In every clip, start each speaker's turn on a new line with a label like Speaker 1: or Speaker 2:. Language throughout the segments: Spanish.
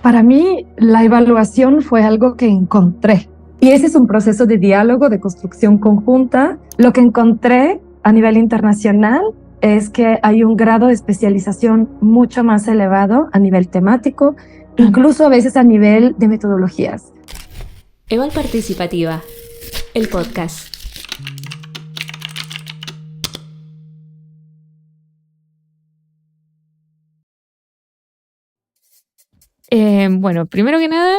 Speaker 1: Para mí, la evaluación fue algo que encontré. Y ese es un proceso de diálogo, de construcción conjunta. Lo que encontré a nivel internacional es que hay un grado de especialización mucho más elevado a nivel temático, incluso a veces a nivel de metodologías.
Speaker 2: Eval Participativa, el podcast. Bueno, primero que nada,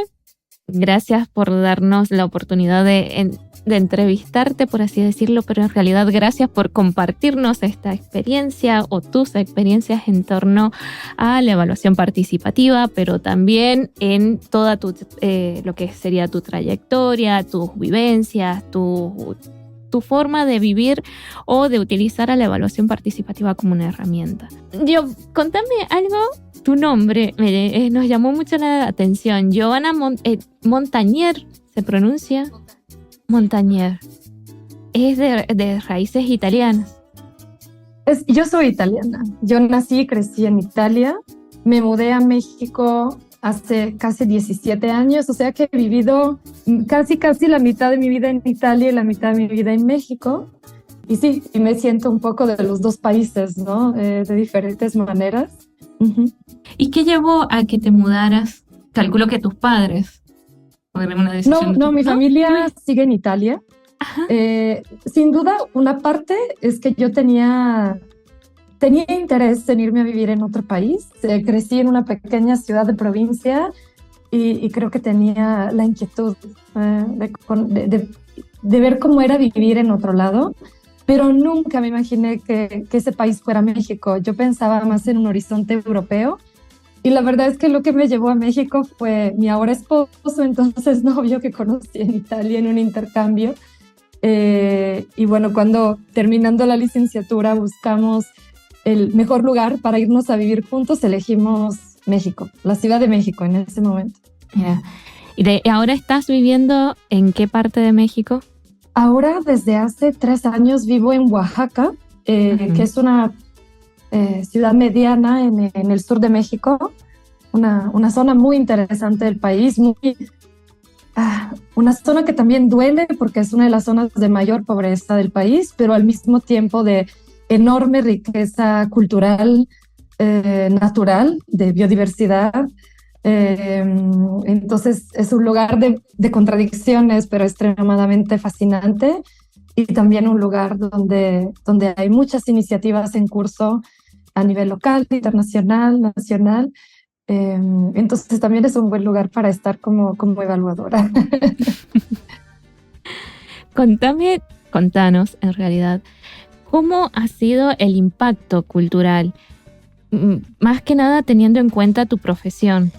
Speaker 2: gracias por darnos la oportunidad de entrevistarte, por así decirlo, pero en realidad gracias por compartirnos esta experiencia o tus experiencias en torno a la evaluación participativa, pero también en toda lo que sería tu trayectoria, tus vivencias, tu forma de vivir o de utilizar a la evaluación participativa como una herramienta. Contame algo. Tu nombre nos llamó mucho la atención. Giovanna Montagnier, ¿se pronuncia? Montagnier. Es de raíces italianas.
Speaker 1: Yo soy italiana. Yo nací y crecí en Italia. Me mudé a México hace casi 17 años, o sea que he vivido casi la mitad de mi vida en Italia y la mitad de mi vida en México. Y sí, y me siento un poco de los dos países, ¿no? De diferentes maneras. Uh-huh.
Speaker 2: ¿Y qué llevó a que te mudaras? Calculo que tus padres.
Speaker 1: No, mi familia sigue en Italia. Sin duda, una parte es que yo tenía interés en irme a vivir en otro país. Crecí en una pequeña ciudad de provincia y creo que tenía la inquietud de ver cómo era vivir en otro lado, pero nunca me imaginé que ese país fuera México. Yo pensaba más en un horizonte europeo y la verdad es que lo que me llevó a México fue mi ahora esposo, entonces novio que conocí en Italia en un intercambio. Y bueno, cuando terminando la licenciatura buscamos el mejor lugar para irnos a vivir juntos, elegimos México, la Ciudad de México en ese momento.
Speaker 2: Yeah. ¿Y ahora estás viviendo en qué parte de México?
Speaker 1: Ahora, desde hace 3 años, vivo en Oaxaca, que es una ciudad mediana en el sur de México, una zona muy interesante del país, una zona que también duele porque es una de las zonas de mayor pobreza del país, pero al mismo tiempo de enorme riqueza cultural, natural, de biodiversidad. Entonces es un lugar de contradicciones, pero extremadamente fascinante, y también un lugar donde hay muchas iniciativas en curso a nivel local, internacional, nacional. Entonces también es un buen lugar para estar como evaluadora.
Speaker 2: Contanos en realidad, ¿cómo ha sido el impacto cultural? Más que nada teniendo en cuenta tu profesión.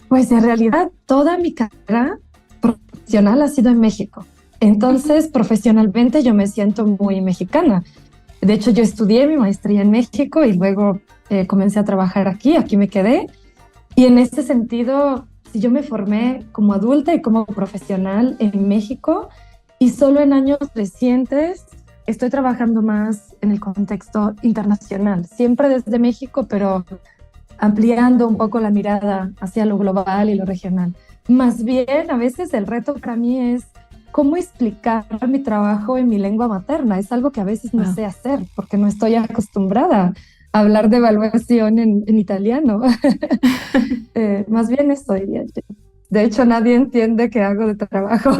Speaker 1: Pues en realidad toda mi carrera profesional ha sido en México. Entonces, profesionalmente yo me siento muy mexicana. De hecho, yo estudié mi maestría en México y luego comencé a trabajar aquí me quedé. Y en ese sentido, yo me formé como adulta y como profesional en México, y solo en años recientes estoy trabajando más en el contexto internacional, siempre desde México, pero ampliando un poco la mirada hacia lo global y lo regional. Más bien, a veces el reto para mí es cómo explicar mi trabajo en mi lengua materna. Es algo que a veces no sé hacer porque no estoy acostumbrada a hablar de evaluación en italiano. Más bien eso diría yo. De hecho, nadie entiende qué hago de trabajo,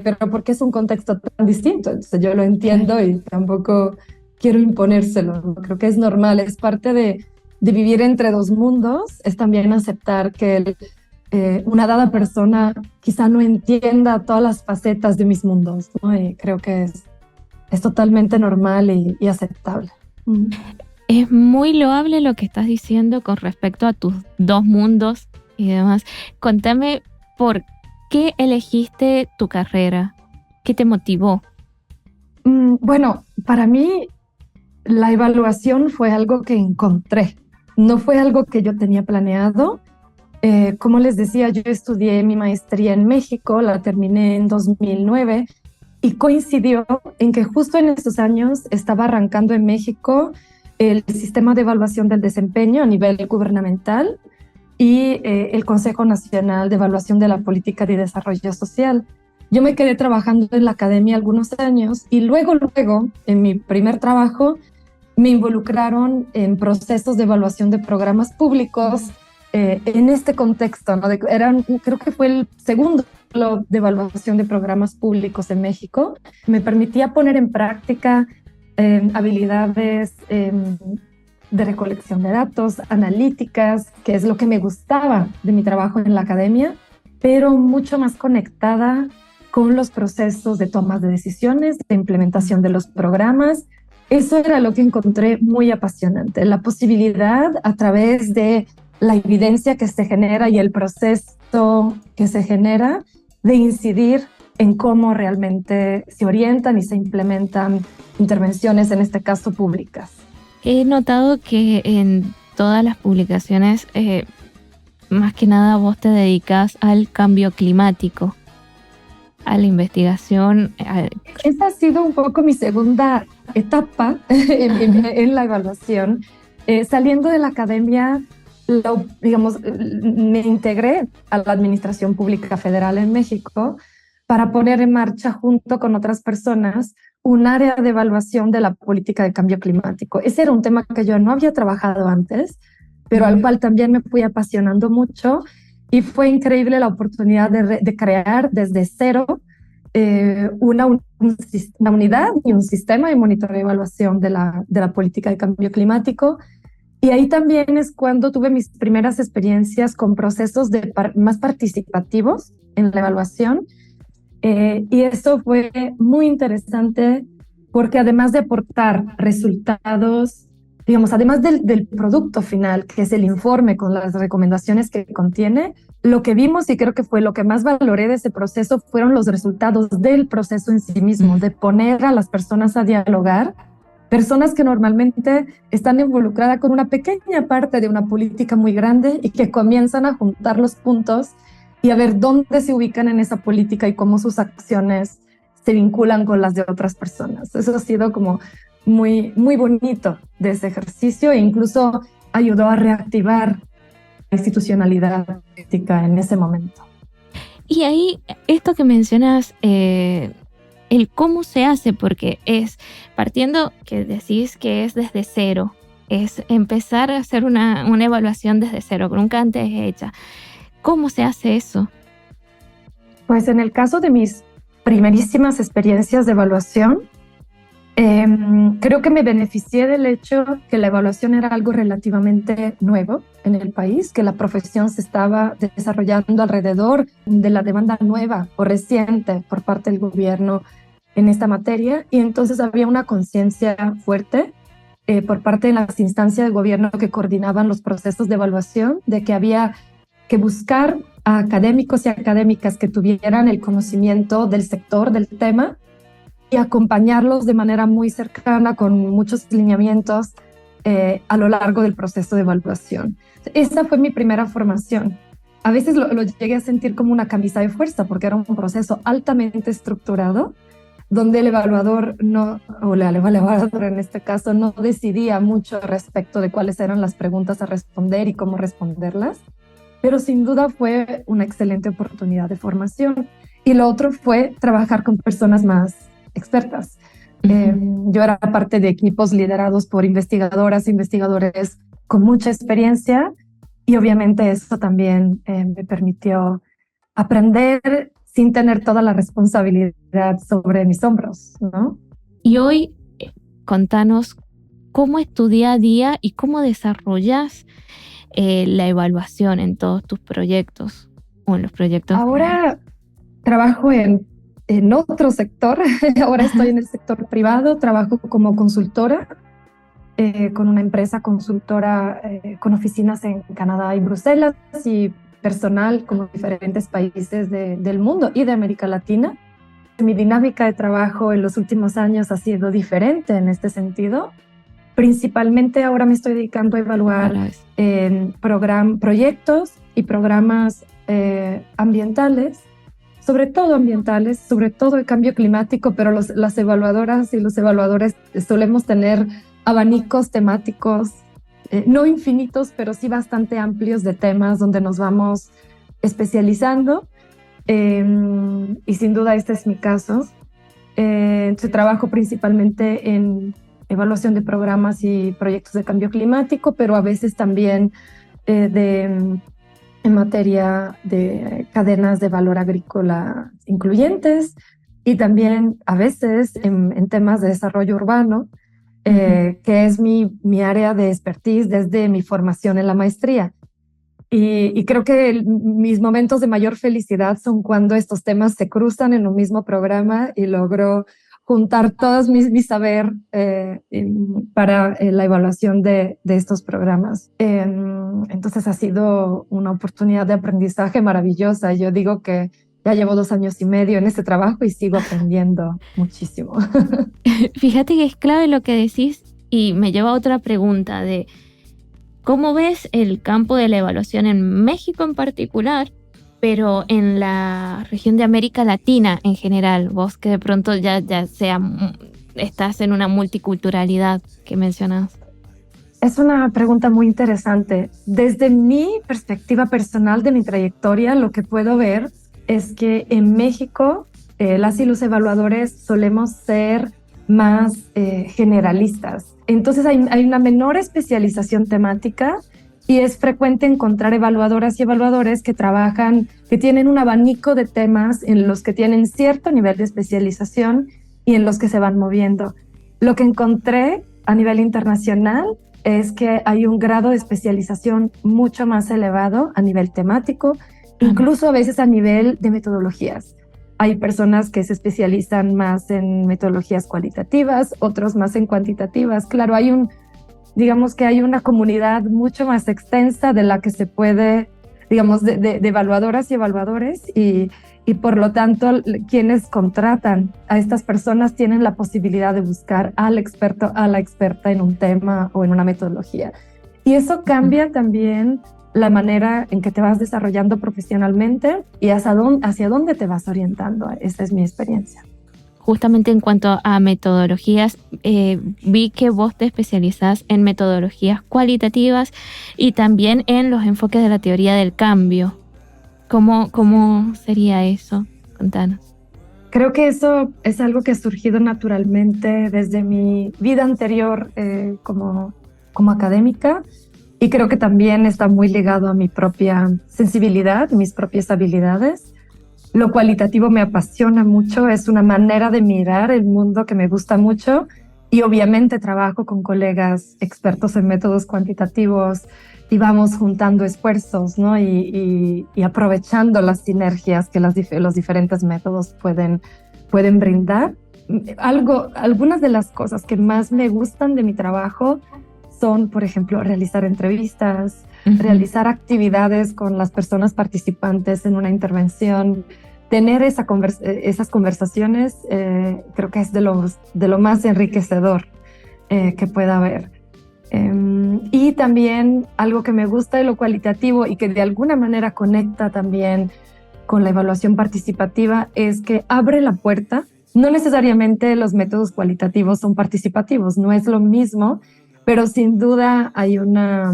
Speaker 1: pero porque es un contexto tan distinto. Entonces yo lo entiendo y tampoco quiero imponérselo. Creo que es normal, es parte de vivir entre dos mundos. Es también aceptar que una dada persona quizá no entienda todas las facetas de mis mundos, ¿no? Y creo que es totalmente normal y aceptable.
Speaker 2: Es muy loable lo que estás diciendo con respecto a tus dos mundos y demás. Contame, ¿por qué elegiste tu carrera? ¿Qué te motivó?
Speaker 1: Bueno, para mí la evaluación fue algo que encontré. No fue algo que yo tenía planeado. Como les decía, yo estudié mi maestría en México, la terminé en 2009 y coincidió en que justo en esos años estaba arrancando en México el sistema de evaluación del desempeño a nivel gubernamental, y el Consejo Nacional de Evaluación de la Política de Desarrollo Social. Yo me quedé trabajando en la academia algunos años y luego, en mi primer trabajo, me involucraron en procesos de evaluación de programas públicos en este contexto, ¿no? Creo que fue el segundo de evaluación de programas públicos en México. Me permitía poner en práctica habilidades de recolección de datos, analíticas, que es lo que me gustaba de mi trabajo en la academia, pero mucho más conectada con los procesos de toma de decisiones, de implementación de los programas. Eso era lo que encontré muy apasionante, la posibilidad a través de la evidencia que se genera y el proceso que se genera de incidir en cómo realmente se orientan y se implementan intervenciones, en este caso públicas.
Speaker 2: He notado que en todas las publicaciones, más que nada vos te dedicas al cambio climático, a la investigación.
Speaker 1: Esa ha sido un poco mi segunda etapa en la evaluación. Saliendo de la academia, me integré a la Administración Pública Federal en México para poner en marcha junto con otras personas un área de evaluación de la política de cambio climático. Ese era un tema que yo no había trabajado antes, pero al cual también me fui apasionando mucho y fue increíble la oportunidad de crear desde cero una unidad y un sistema de monitoreo y evaluación de la política de cambio climático. Y ahí también es cuando tuve mis primeras experiencias con procesos más participativos en la evaluación. Y eso fue muy interesante porque además de aportar resultados, además del producto final, que es el informe con las recomendaciones que contiene, lo que vimos y creo que fue lo que más valoré de ese proceso fueron los resultados del proceso en sí mismo, de poner a las personas a dialogar, personas que normalmente están involucradas con una pequeña parte de una política muy grande y que comienzan a juntar los puntos y a ver dónde se ubican en esa política y cómo sus acciones se vinculan con las de otras personas. Eso ha sido como muy, muy bonito de ese ejercicio e incluso ayudó a reactivar la institucionalidad política en ese momento.
Speaker 2: Y ahí, esto que mencionas, el cómo se hace, porque es partiendo que decís que es desde cero, es empezar a hacer una evaluación desde cero, nunca antes hecha. ¿Cómo se hace eso?
Speaker 1: Pues en el caso de mis primerísimas experiencias de evaluación, creo que me beneficié del hecho que la evaluación era algo relativamente nuevo en el país, que la profesión se estaba desarrollando alrededor de la demanda nueva o reciente por parte del gobierno en esta materia, y entonces había una conciencia fuerte por parte de las instancias del gobierno que coordinaban los procesos de evaluación, de que había que buscar a académicos y académicas que tuvieran el conocimiento del sector, del tema, y acompañarlos de manera muy cercana con muchos lineamientos a lo largo del proceso de evaluación. Esa fue mi primera formación. A veces lo llegué a sentir como una camisa de fuerza porque era un proceso altamente estructurado donde el evaluador o la evaluadora en este caso, no decidía mucho respecto de cuáles eran las preguntas a responder y cómo responderlas, pero sin duda fue una excelente oportunidad de formación. Y lo otro fue trabajar con personas más expertas. Yo era parte de equipos liderados por investigadoras e investigadores con mucha experiencia y obviamente eso también me permitió aprender sin tener toda la responsabilidad sobre mis hombros, ¿no?
Speaker 2: Y hoy, contanos cómo es tu día a día y cómo desarrollas la evaluación en todos tus proyectos o en los proyectos.
Speaker 1: Ahora trabajo en otro sector. Ahora estoy en el sector privado, trabajo como consultora con una empresa consultora con oficinas en Canadá y Bruselas y personal con diferentes países del mundo y de América Latina. Mi dinámica de trabajo en los últimos años ha sido diferente en este sentido. Principalmente ahora me estoy dedicando a evaluar proyectos y programas ambientales, sobre todo el cambio climático, pero las evaluadoras y los evaluadores solemos tener abanicos temáticos no infinitos, pero sí bastante amplios de temas donde nos vamos especializando. Y sin duda este es mi caso. Trabajo principalmente en evaluación de programas y proyectos de cambio climático, pero a veces también en materia de cadenas de valor agrícola incluyentes y también a veces en temas de desarrollo urbano, que es mi área de expertise desde mi formación en la maestría. Y creo que mis momentos de mayor felicidad son cuando estos temas se cruzan en un mismo programa y logro juntar todos mi saber para la evaluación de estos programas. Entonces ha sido una oportunidad de aprendizaje maravillosa. Yo digo que ya llevo 2 años y medio en este trabajo y sigo aprendiendo muchísimo.
Speaker 2: Fíjate que es clave lo que decís y me lleva a otra pregunta de ¿cómo ves el campo de la evaluación en México en particular, pero en la región de América Latina en general? Vos que de pronto ya estás en una multiculturalidad que mencionas.
Speaker 1: Es una pregunta muy interesante. Desde mi perspectiva personal de mi trayectoria, lo que puedo ver es que en México las y los evaluadores solemos ser más generalistas. Entonces hay una menor especialización temática y es frecuente encontrar evaluadoras y evaluadores que trabajan, que tienen un abanico de temas en los que tienen cierto nivel de especialización y en los que se van moviendo. Lo que encontré a nivel internacional es que hay un grado de especialización mucho más elevado a nivel temático, incluso a veces a nivel de metodologías. Hay personas que se especializan más en metodologías cualitativas, otros más en cuantitativas. Claro, digamos que hay una comunidad mucho más extensa de la que se puede, digamos, de evaluadoras y evaluadores y por lo tanto quienes contratan a estas personas tienen la posibilidad de buscar al experto, a la experta en un tema o en una metodología. Y eso cambia también la manera en que te vas desarrollando profesionalmente y hacia dónde te vas orientando. Esa es mi experiencia.
Speaker 2: Justamente en cuanto a metodologías, vi que vos te especializás en metodologías cualitativas y también en los enfoques de la teoría del cambio. ¿Cómo sería eso? Contanos.
Speaker 1: Creo que eso es algo que ha surgido naturalmente desde mi vida anterior como académica. Y creo que también está muy ligado a mi propia sensibilidad, mis propias habilidades. Lo cualitativo me apasiona mucho, es una manera de mirar el mundo que me gusta mucho y obviamente trabajo con colegas expertos en métodos cuantitativos y vamos juntando esfuerzos, ¿no? y aprovechando las sinergias que los diferentes métodos pueden brindar. Algunas de las cosas que más me gustan de mi trabajo son, por ejemplo, realizar entrevistas, realizar actividades con las personas participantes en una intervención, tener esas conversaciones, creo que es de lo más enriquecedor que pueda haber. Y también algo que me gusta de lo cualitativo y que de alguna manera conecta también con la evaluación participativa es que abre la puerta. No necesariamente los métodos cualitativos son participativos, no es lo mismo, pero sin duda hay una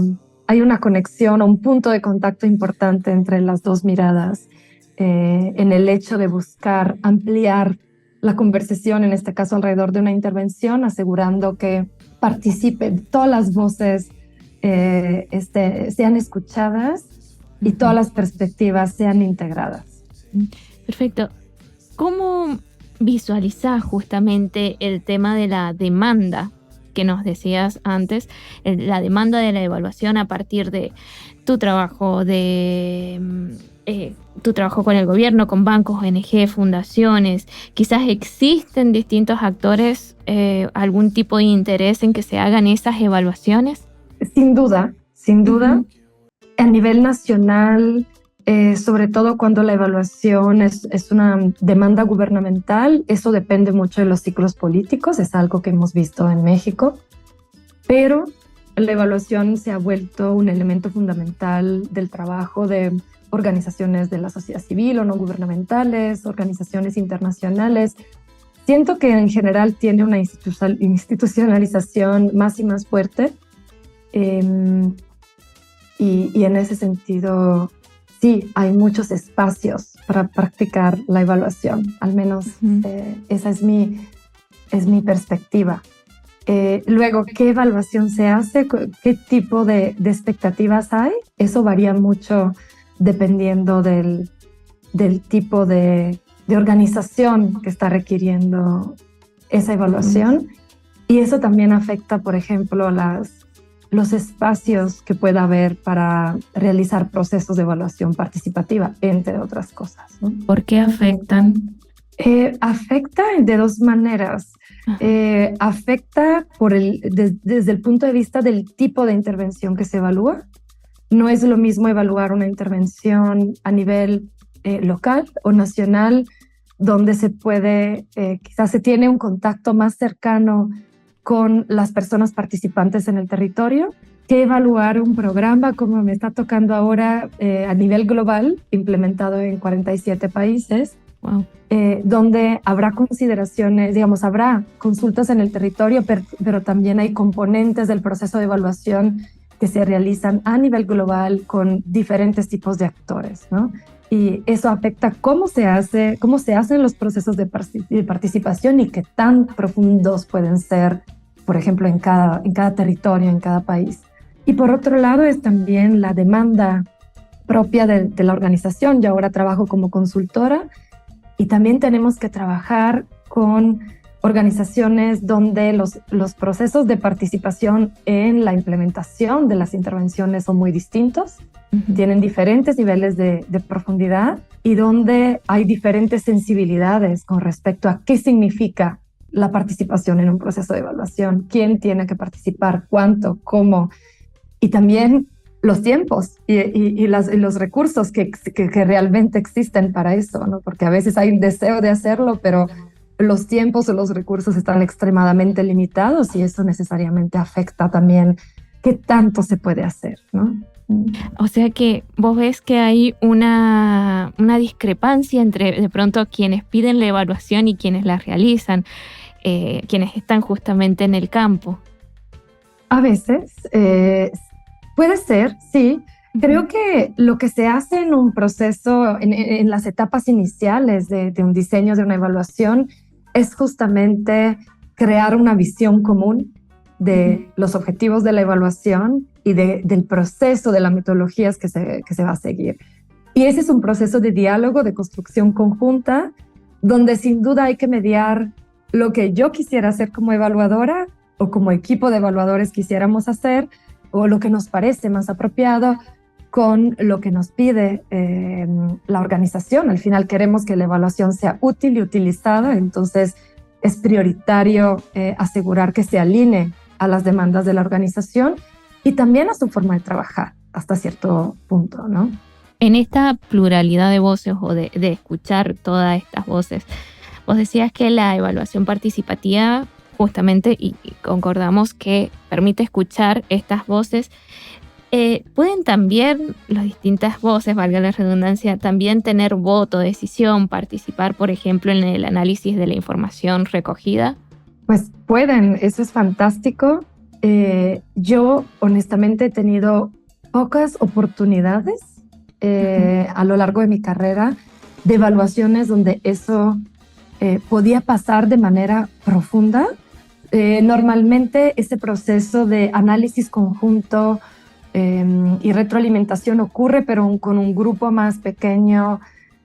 Speaker 1: conexión o un punto de contacto importante entre las dos miradas en el hecho de buscar ampliar la conversación, en este caso alrededor de una intervención, asegurando que participen todas las voces, sean escuchadas y todas las perspectivas sean integradas.
Speaker 2: Perfecto. ¿Cómo visualizás justamente el tema de la demanda que nos decías antes, la demanda de la evaluación a partir de tu trabajo, tu trabajo con el gobierno, con bancos, ONG, fundaciones? Quizás existen distintos actores, algún tipo de interés en que se hagan esas evaluaciones.
Speaker 1: Sin duda. A nivel nacional, sobre todo cuando la evaluación es una demanda gubernamental, eso depende mucho de los ciclos políticos, es algo que hemos visto en México, pero la evaluación se ha vuelto un elemento fundamental del trabajo de organizaciones de la sociedad civil o no gubernamentales, organizaciones internacionales. Siento que en general tiene una institucionalización más y más fuerte Y en ese sentido, sí, hay muchos espacios para practicar la evaluación, al menos esa es mi perspectiva. Luego, ¿qué evaluación se hace? ¿Qué tipo de expectativas hay? Eso varía mucho dependiendo del tipo de organización que está requiriendo esa evaluación. Y eso también afecta, por ejemplo, los espacios que pueda haber para realizar procesos de evaluación participativa, entre otras cosas, ¿no?
Speaker 2: ¿Por qué afectan?
Speaker 1: Afecta de dos maneras. Afecta desde el punto de vista del tipo de intervención que se evalúa. No es lo mismo evaluar una intervención a nivel local o nacional, donde se puede, quizás se tiene un contacto más cercano con las personas participantes en el territorio, que evaluar un programa como me está tocando ahora a nivel global, implementado en 47 países.
Speaker 2: Wow.
Speaker 1: Donde habrá consideraciones, digamos, habrá consultas en el territorio, pero también hay componentes del proceso de evaluación que se realizan a nivel global con diferentes tipos de actores, ¿no? Y eso afecta cómo se hacen los procesos de participación y qué tan profundos pueden ser, por ejemplo, en cada territorio, en cada país. Y por otro lado es también la demanda propia de la organización. Yo ahora trabajo como consultora y también tenemos que trabajar con organizaciones donde los procesos de participación en la implementación de las intervenciones son muy distintos, tienen diferentes niveles de profundidad y donde hay diferentes sensibilidades con respecto a qué significa la participación en un proceso de evaluación, quién tiene que participar, cuánto, cómo, y también los tiempos y los recursos que realmente existen para eso, ¿no? Porque a veces hay un deseo de hacerlo, pero los tiempos o los recursos están extremadamente limitados y eso necesariamente afecta también qué tanto se puede hacer, ¿no?
Speaker 2: O sea que vos ves que hay una discrepancia entre de pronto quienes piden la evaluación y quienes la realizan, quienes están justamente en el campo.
Speaker 1: A veces puede ser, sí. Creo que lo que se hace en un proceso, en las etapas iniciales de un diseño, de una evaluación, es justamente crear una visión común de los objetivos de la evaluación y del proceso, de las metodologías que se va a seguir. Y ese es un proceso de diálogo, de construcción conjunta, donde sin duda hay que mediar lo que yo quisiera hacer como evaluadora o como equipo de evaluadores quisiéramos hacer, o lo que nos parece más apropiado con lo que nos pide la organización. Al final queremos que la evaluación sea útil y utilizada, entonces es prioritario asegurar que se alinee a las demandas de la organización y también a su forma de trabajar hasta cierto punto, ¿no?
Speaker 2: En esta pluralidad de voces o de escuchar todas estas voces, vos decías que la evaluación participativa justamente, y concordamos que permite escuchar estas voces, pueden también las distintas voces, valga la redundancia, también tener voto, decisión, participar, por ejemplo, en el análisis de la información recogida.
Speaker 1: Pues pueden, eso es fantástico. Yo honestamente he tenido pocas oportunidades a lo largo de mi carrera de evaluaciones donde eso podía pasar de manera profunda. Normalmente ese proceso de análisis conjunto y retroalimentación ocurre, pero con un grupo más pequeño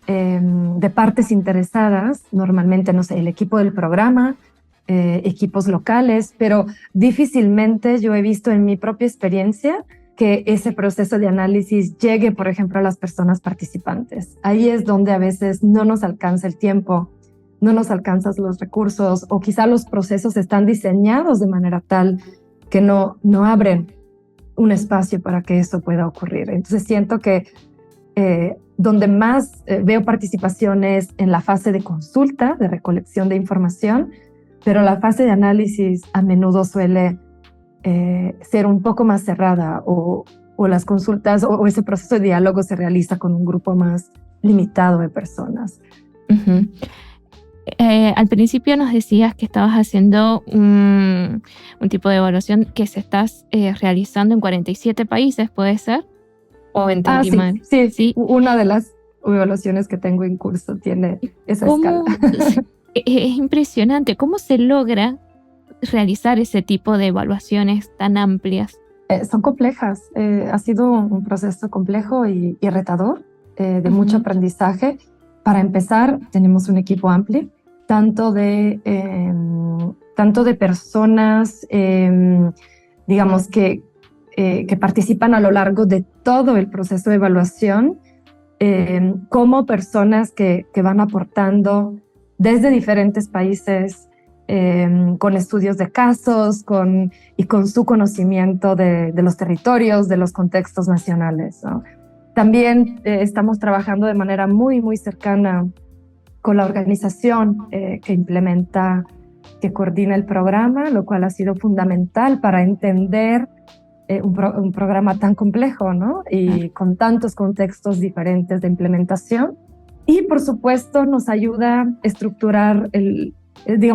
Speaker 1: de partes interesadas, normalmente, no sé, el equipo del programa, equipos locales, pero difícilmente yo he visto en mi propia experiencia que ese proceso de análisis llegue, por ejemplo, a las personas participantes. Ahí es donde a veces no nos alcanza el tiempo, no nos alcanzan los recursos o quizá los procesos están diseñados de manera tal que no abren un espacio para que eso pueda ocurrir. Entonces siento que donde más veo participaciones en la fase de consulta, de recolección de información, pero la fase de análisis a menudo suele ser un poco más cerrada o las consultas o ese proceso de diálogo se realiza con un grupo más limitado de personas.
Speaker 2: Uh-huh. Al principio nos decías que estabas haciendo un tipo de evaluación que se estás realizando en 47 países, ¿puede ser? ¿O entendí mal?
Speaker 1: Sí. Una de las evaluaciones que tengo en curso tiene esa escala.
Speaker 2: Es impresionante. ¿Cómo se logra realizar ese tipo de evaluaciones tan amplias?
Speaker 1: Son complejas. Ha sido un proceso complejo y retador, de mucho aprendizaje. Para empezar, tenemos un equipo amplio, tanto de personas, digamos, que participan a lo largo de todo el proceso de evaluación, como personas que van aportando desde diferentes países, con estudios de casos y con su conocimiento de los territorios, de los contextos nacionales, ¿no? También estamos trabajando de manera muy, muy cercana con la organización que coordina el programa, lo cual ha sido fundamental para entender un programa tan complejo, ¿no? Y con tantos contextos diferentes de implementación. Y, por supuesto, nos ayuda a estructurar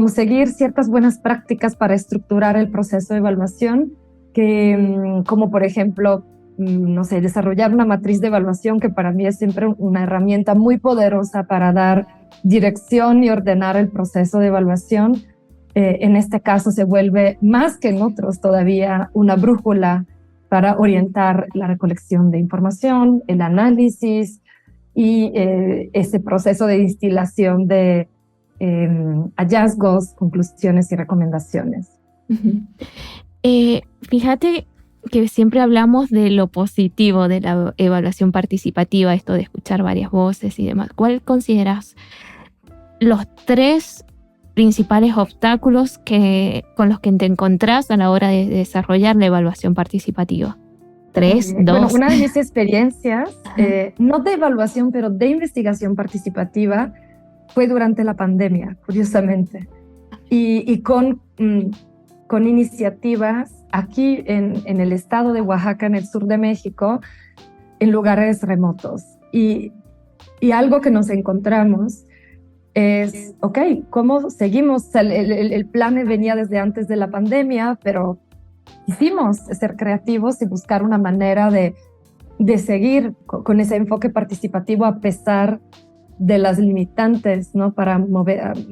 Speaker 1: seguir ciertas buenas prácticas para estructurar el proceso de evaluación, como por ejemplo, desarrollar una matriz de evaluación, que para mí es siempre una herramienta muy poderosa para dar dirección y ordenar el proceso de evaluación. En este caso se vuelve, más que en otros todavía, una brújula para orientar la recolección de información, el análisis y ese proceso de distilación de hallazgos, conclusiones y recomendaciones.
Speaker 2: Fíjate que siempre hablamos de lo positivo de la evaluación participativa, esto de escuchar varias voces y demás. ¿Cuál consideras los 3 principales obstáculos con los que te encontrás a la hora de desarrollar la evaluación participativa? 3, 2.
Speaker 1: Bueno, una de mis experiencias, no de evaluación, pero de investigación participativa, fue durante la pandemia, curiosamente, y con iniciativas aquí en el estado de Oaxaca, en el sur de México, en lugares remotos. Y algo que nos encontramos es, ¿cómo seguimos? El plan venía desde antes de la pandemia, pero quisimos ser creativos y buscar una manera de seguir con ese enfoque participativo a pesar de las limitantes, ¿no? Para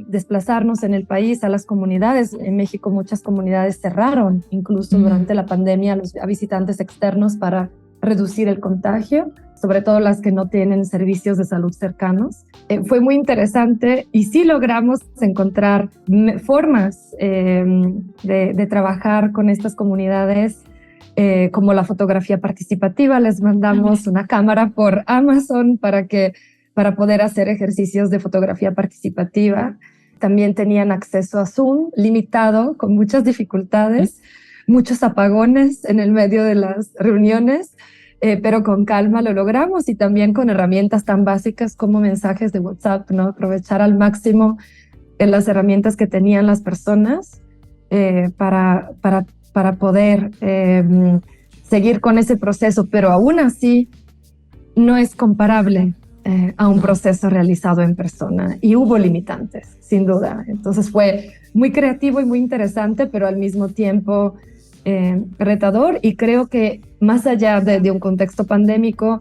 Speaker 1: desplazarnos en el país, a las comunidades. En México muchas comunidades cerraron, incluso durante la pandemia, a visitantes externos para reducir el contagio, sobre todo las que no tienen servicios de salud cercanos. Fue muy interesante y sí logramos encontrar formas de trabajar con estas comunidades, como la fotografía participativa. Les mandamos una cámara por Amazon para poder hacer ejercicios de fotografía participativa. También tenían acceso a Zoom limitado, con muchas dificultades, muchos apagones en el medio de las reuniones, pero con calma lo logramos, y también con herramientas tan básicas como mensajes de WhatsApp, ¿no? Aprovechar al máximo las herramientas que tenían las personas para poder seguir con ese proceso, pero aún así no es comparable a un proceso realizado en persona, y hubo limitantes, sin duda. Entonces fue muy creativo y muy interesante, pero al mismo tiempo retador, y creo que más allá de un contexto pandémico,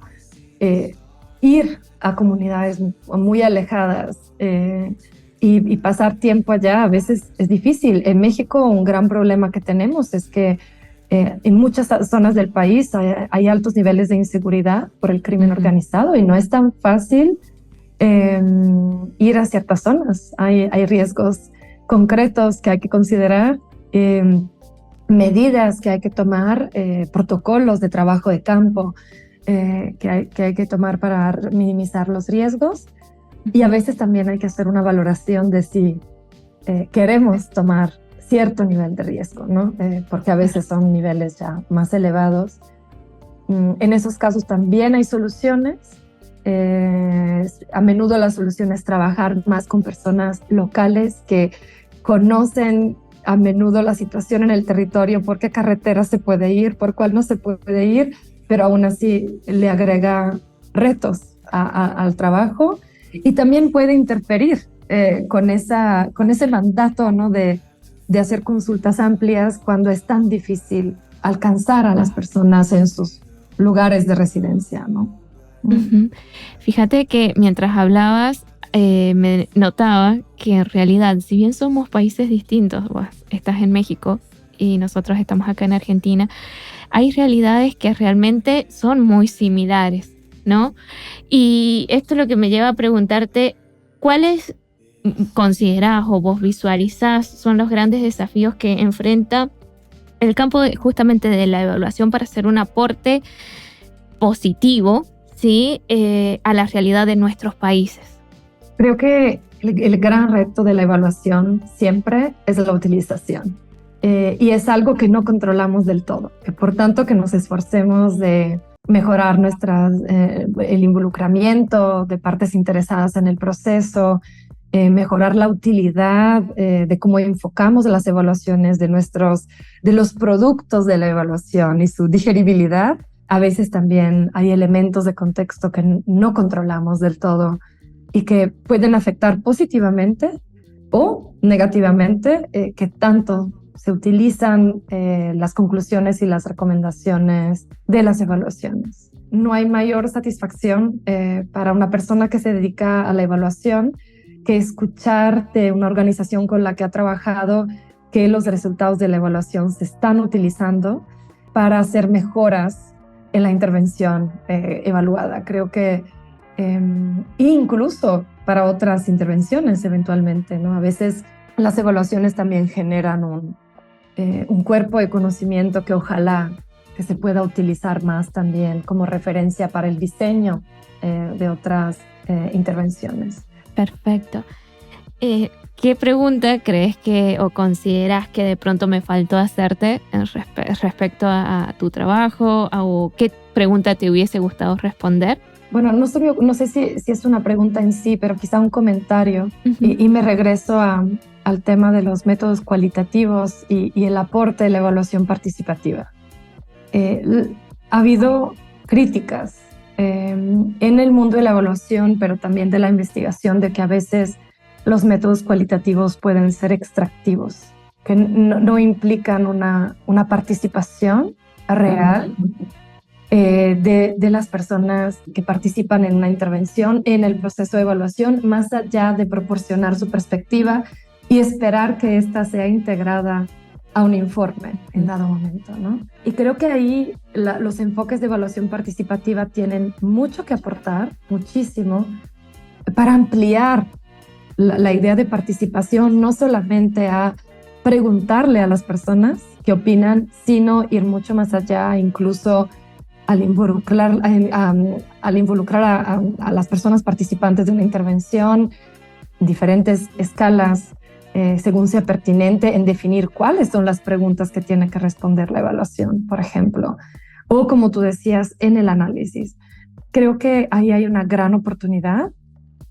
Speaker 1: ir a comunidades muy alejadas y pasar tiempo allá a veces es difícil. En México un gran problema que tenemos es que en muchas zonas del país hay altos niveles de inseguridad por el crimen organizado, y no es tan fácil ir a ciertas zonas. Hay riesgos concretos que hay que considerar, medidas que hay que tomar, protocolos de trabajo de campo que hay que tomar para minimizar los riesgos, y a veces también hay que hacer una valoración de si queremos tomar cierto nivel de riesgo, ¿no? Porque a veces son niveles ya más elevados. En esos casos también hay soluciones. A menudo la solución es trabajar más con personas locales que conocen a menudo la situación en el territorio, por qué carretera se puede ir, por cuál no se puede ir, pero aún así le agrega retos al trabajo, y también puede interferir con ese mandato, ¿no? de hacer consultas amplias cuando es tan difícil alcanzar a las personas en sus lugares de residencia, ¿no?
Speaker 2: Uh-huh. Fíjate que mientras hablabas, me notaba que en realidad, si bien somos países distintos, vos estás en México y nosotros estamos acá en Argentina, hay realidades que realmente son muy similares, ¿no? Y esto es lo que me lleva a preguntarte, ¿cuáles considerás o vos visualizás son los grandes desafíos que enfrenta el campo justamente de la evaluación para hacer un aporte positivo, ¿sí? A la realidad de nuestros países?
Speaker 1: Creo que el gran reto de la evaluación siempre es la utilización. Y es algo que no controlamos del todo. Por tanto, que nos esforcemos de mejorar el involucramiento de partes interesadas en el proceso, mejorar la utilidad de cómo enfocamos las evaluaciones de los productos de la evaluación y su digeribilidad. A veces también hay elementos de contexto que no controlamos del todo y que pueden afectar positivamente o negativamente que tanto se utilizan las conclusiones y las recomendaciones de las evaluaciones. No hay mayor satisfacción para una persona que se dedica a la evaluación que escuchar de una organización con la que ha trabajado que los resultados de la evaluación se están utilizando para hacer mejoras en la intervención evaluada. Creo que incluso para otras intervenciones eventualmente, ¿no? A veces las evaluaciones también generan un cuerpo de conocimiento que ojalá que se pueda utilizar más también como referencia para el diseño de otras intervenciones.
Speaker 2: Perfecto. ¿Qué pregunta crees que o consideras que de pronto me faltó hacerte respecto a tu trabajo o qué pregunta te hubiese gustado responder?
Speaker 1: Bueno, no sé si es una pregunta en sí, pero quizá un comentario.
Speaker 2: Uh-huh.
Speaker 1: Y me regreso al tema de los métodos cualitativos y el aporte de la evaluación participativa. Ha habido críticas en el mundo de la evaluación, pero también de la investigación, de que a veces los métodos cualitativos pueden ser extractivos, que no implican una participación real de las personas que participan en una intervención en el proceso de evaluación, más allá de proporcionar su perspectiva y esperar que ésta sea integrada a un informe en dado momento, ¿no? Y creo que ahí los enfoques de evaluación participativa tienen mucho que aportar, muchísimo, para ampliar la idea de participación, no solamente a preguntarle a las personas qué opinan, sino ir mucho más allá, incluso al involucrar a las personas participantes de una intervención, diferentes escalas, según sea pertinente, en definir cuáles son las preguntas que tiene que responder la evaluación, por ejemplo, o como tú decías, en el análisis. Creo que ahí hay una gran oportunidad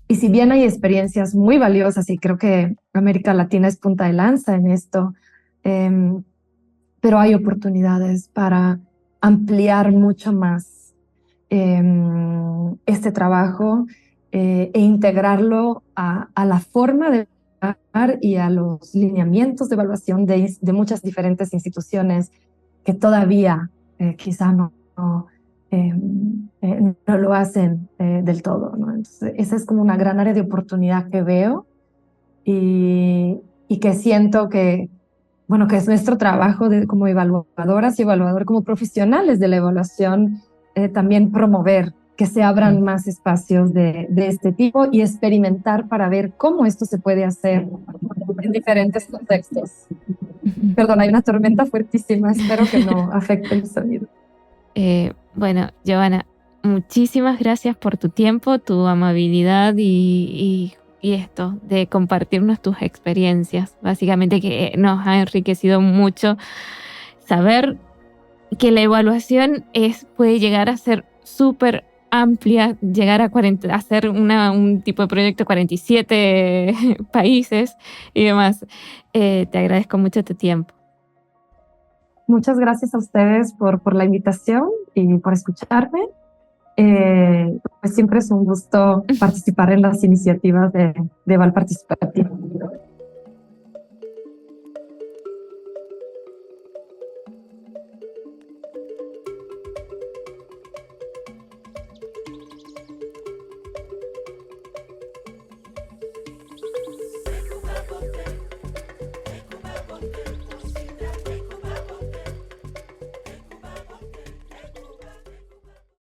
Speaker 1: y si bien hay experiencias muy valiosas y creo que América Latina es punta de lanza en esto, pero hay oportunidades para ampliar mucho más este trabajo e integrarlo a la forma de evaluar y a los lineamientos de evaluación de muchas diferentes instituciones que todavía quizá no lo hacen del todo, ¿no? Entonces, esa es como una gran área de oportunidad que veo y que siento que es nuestro trabajo como evaluadoras y evaluador, como profesionales de la evaluación, también promover que se abran más espacios de este tipo y experimentar para ver cómo esto se puede hacer en diferentes contextos. Perdón, hay una tormenta fuertísima, espero que no afecte el sonido.
Speaker 2: Bueno, Giovanna, muchísimas gracias por tu tiempo, tu amabilidad y esto de compartirnos tus experiencias. Básicamente que nos ha enriquecido mucho saber que la evaluación puede llegar a ser súper amplia, llegar a hacer un tipo de proyecto 47 países y demás. Te agradezco mucho tu tiempo.
Speaker 1: Muchas gracias a ustedes por la invitación y por escucharme. Pues siempre es un gusto participar en las iniciativas de Val Participativo.